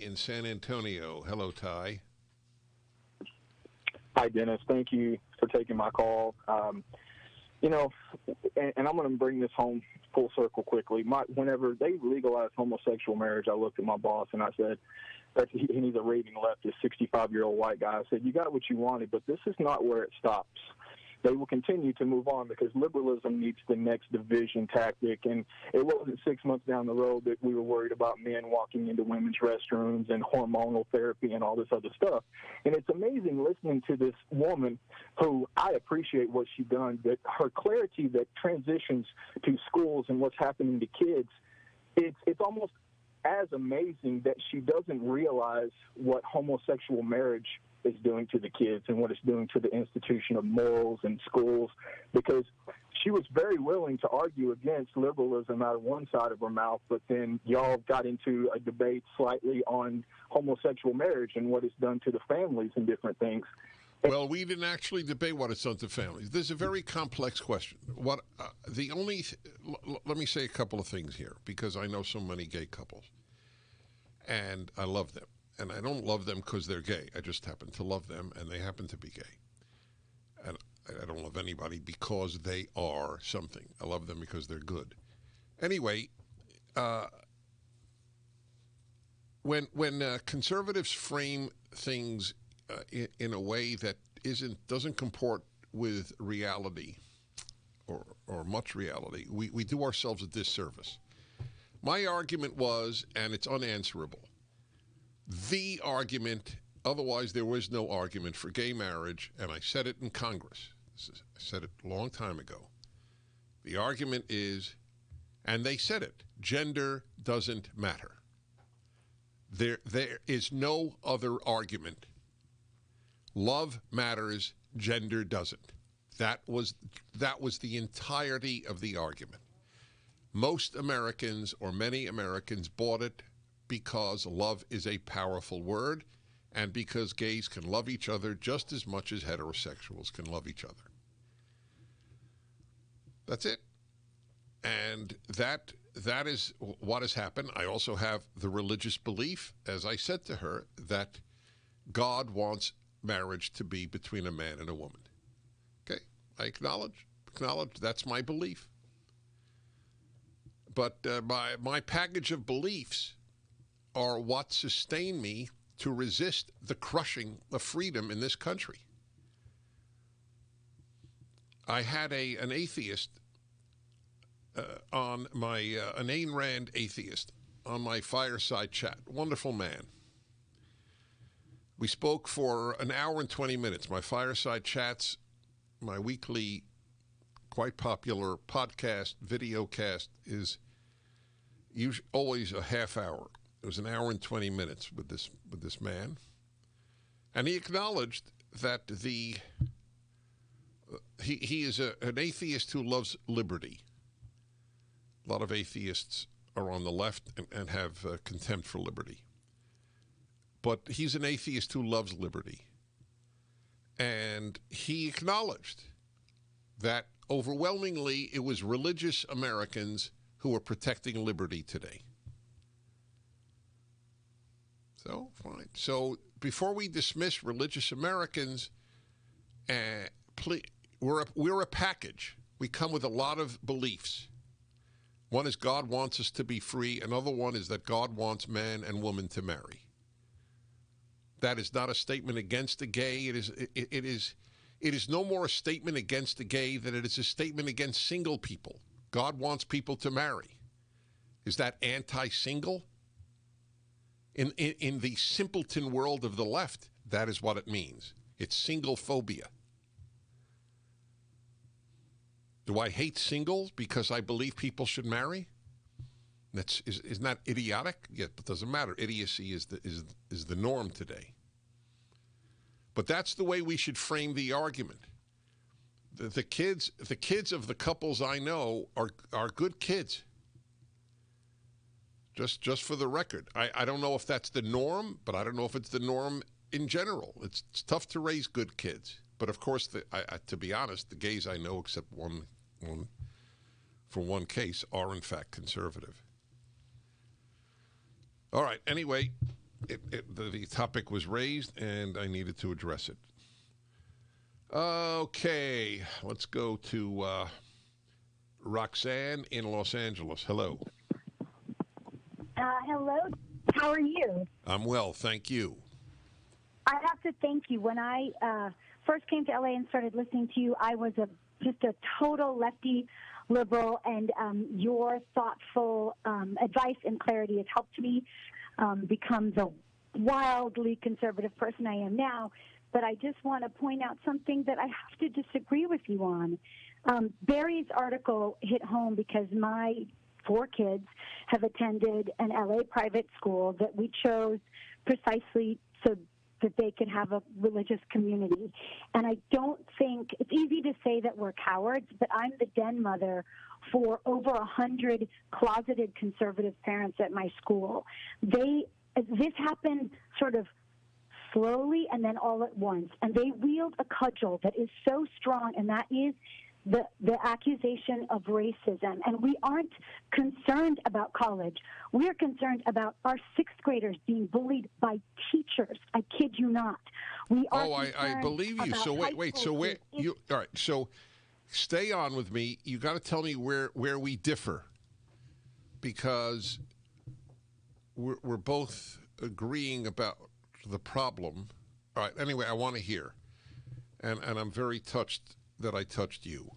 in San Antonio. Hello, Ty. Hi, Dennis. Thank you for taking my call. You know, and I'm going to bring this home full circle quickly. Whenever they legalized homosexual marriage, I looked at my boss and I said, he's a raving leftist, 65-year-old white guy. I said, you got what you wanted, but this is not where it stops. They will continue to move on because liberalism needs the next division tactic. And it wasn't 6 months down the road that we were worried about men walking into women's restrooms and hormonal therapy and all this other stuff. And it's amazing listening to this woman who I appreciate what she's done, but her clarity that transitions to schools and what's happening to kids, it's almost as amazing that she doesn't realize what homosexual marriage is doing to the kids and what it's doing to the institution of morals and schools, because she was very willing to argue against liberalism out of one side of her mouth, but then y'all got into a debate slightly on homosexual marriage and what it's done to the families and different things. Well, we didn't actually debate what it's done to families. This is a very complex question. Let me say a couple of things here, because I know so many gay couples, and I love them. And I don't love them because they're gay. I just happen to love them, and they happen to be gay. And I don't love anybody because they are something. I love them because they're good. Anyway, when conservatives frame things in a way that doesn't comport with reality or much reality, we do ourselves a disservice. My argument was, and it's unanswerable, the argument, otherwise there was no argument for gay marriage, and I said it in Congress. I said it a long time ago. The argument is, and they said it, gender doesn't matter. There is no other argument. Love matters, gender doesn't. That was the entirety of the argument. Most Americans, or many Americans, bought it because love is a powerful word and because gays can love each other just as much as heterosexuals can love each other. That's it. And that is what has happened. I also have the religious belief, as I said to her, that God wants marriage to be between a man and a woman. Okay? I acknowledge that's my belief. But my package of beliefs are what sustain me to resist the crushing of freedom in this country. I had an atheist an Ayn Rand atheist on my fireside chat. Wonderful man. We spoke for an hour and 20 minutes. My fireside chats, my weekly, quite popular podcast, video cast, is always a half hour. It was an hour and 20 minutes with this man, and he acknowledged that he is an atheist who loves liberty. A lot of atheists are on the left and have contempt for liberty, but he's an atheist who loves liberty, and he acknowledged that overwhelmingly it was religious Americans who were protecting liberty today. So, fine. So, before we dismiss religious Americans, we're a package. We come with a lot of beliefs. One is God wants us to be free. Another one is that God wants man and woman to marry. That is not a statement against the gay. It is no more a statement against the gay than it is a statement against single people. God wants people to marry. Is that anti-single? In the simpleton world of the left, that is what it means. It's single phobia. Do I hate singles because I believe people should marry? Isn't that idiotic? Yeah, but it doesn't matter. Idiocy is the norm today. But that's the way we should frame the argument. The kids of the couples I know are good kids. Just for the record, I don't know if that's the norm, but I don't know if it's the norm in general. It's tough to raise good kids. But of course, to be honest, the gays I know, except one for one case, are in fact conservative. All right. Anyway, the topic was raised, and I needed to address it. Okay, let's go to Roxanne in Los Angeles. Hello. Hello. How are you? I'm well, thank you. I have to thank you. When I first came to LA and started listening to you, I was just a total lefty liberal, and your thoughtful advice and clarity has helped me become the wildly conservative person I am now. But I just want to point out something that I have to disagree with you on. Barry's article hit home because my 4 kids have attended an LA private school that we chose precisely so that they could have a religious community. And I don't think, it's easy to say that we're cowards, but I'm the den mother for over 100 closeted conservative parents at my school. This happened sort of slowly and then all at once. And they wield a cudgel that is so strong, and that is the accusation of racism. And we aren't concerned about college. We are concerned about our 6th graders being bullied by teachers. I kid you not. We are I believe you. So wait. So where you? All right. So stay on with me. You got to tell me where we differ, because we're both agreeing about the problem. All right. Anyway, I want to hear, and I'm very touched that I touched you.